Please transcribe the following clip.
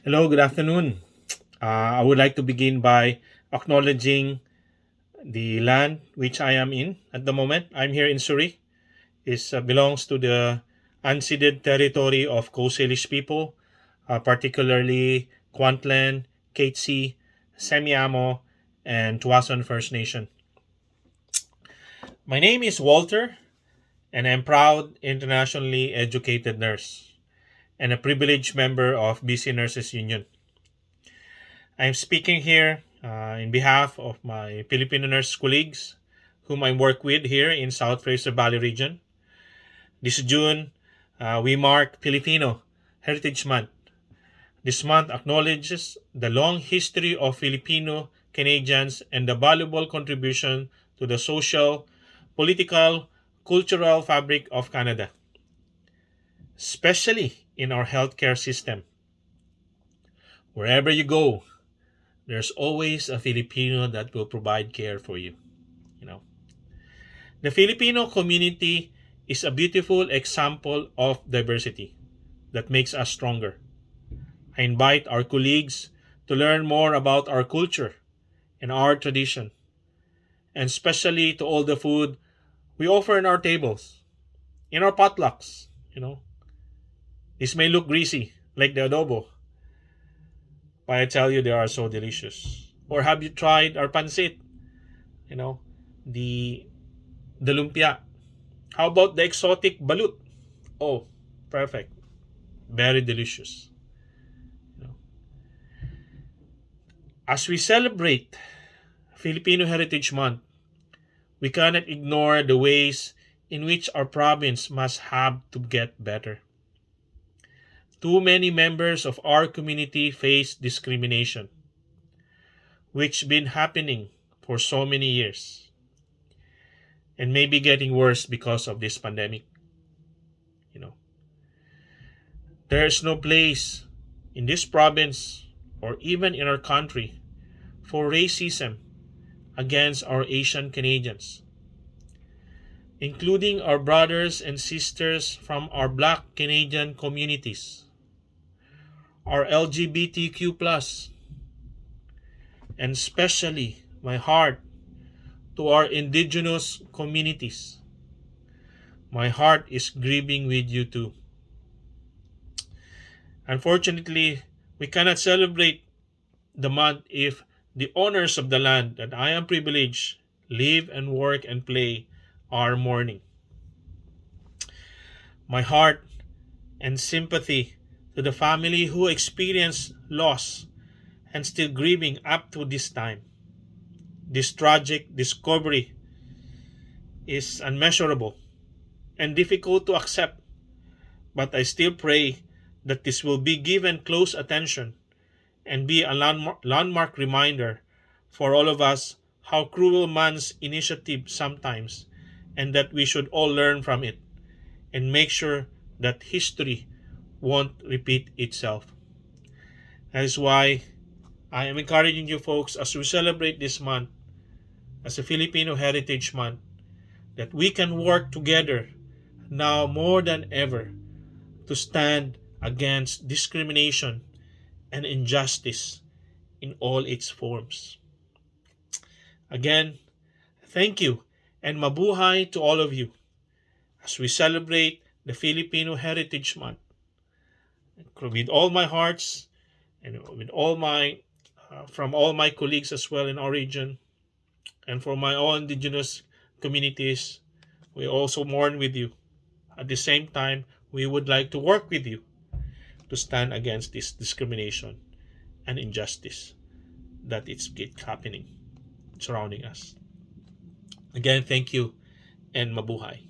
Hello, good afternoon. I would like to begin by acknowledging the land which I am in at the moment. I'm here in Surrey. It belongs to the unceded territory of Coast Salish people, particularly Kwantlen, Katsi, Semiamo, and Tuason First Nation. My name is Walter, and I'm proud internationally educated nurse and a privileged member of BC Nurses Union. I'm speaking here in behalf of my Filipino nurse colleagues whom I work with here in South Fraser Valley region. This June, we mark Filipino Heritage Month. This month acknowledges the long history of Filipino Canadians and the valuable contribution to the social, political, cultural fabric of Canada, especially in our healthcare system. Wherever you go, there's always a Filipino that will provide care for you. You know, the Filipino community is a beautiful example of diversity that makes us stronger. I invite our colleagues to learn more about our culture and our tradition, and especially to all the food we offer in our tables, in our potlucks. This may look greasy, like the adobo, but I tell you they are so delicious. Or have you tried our pancit? You know, the the lumpia. How about the exotic balut? Oh, perfect. Very delicious. You know. As we celebrate Filipino Heritage Month, we cannot ignore the ways in which our province must have to get better. Too many members of our community face discrimination, which been happening for so many years and may be getting worse because of this pandemic. You know, there is no place in this province or even in our country for racism against our Asian Canadians, including our brothers and sisters from our Black Canadian communities, our LGBTQ, and especially my heart to our indigenous communities. My heart is grieving with you too. Unfortunately, we cannot celebrate the month if the owners of the land that I am privileged live and work and play are mourning. My heart and sympathy to the family who experienced loss and still grieving up to this time. This tragic discovery is unmeasurable and difficult to accept, but I still pray that this will be given close attention and be a landmark reminder for all of us how cruel man's initiative sometimes, and that we should all learn from it and make sure that history won't repeat itself. That is why I am encouraging you folks as we celebrate this month as a Filipino Heritage Month that we can work together now more than ever to stand against discrimination and injustice in all its forms. Again, thank you and mabuhay to all of you as we celebrate the Filipino Heritage Month. With all my hearts and with all my from all my colleagues as well in our region and for my own indigenous communities, we also mourn with you. At the same time, we would like to work with you to stand against this discrimination and injustice that it's happening surrounding us. Again, thank you and mabuhay.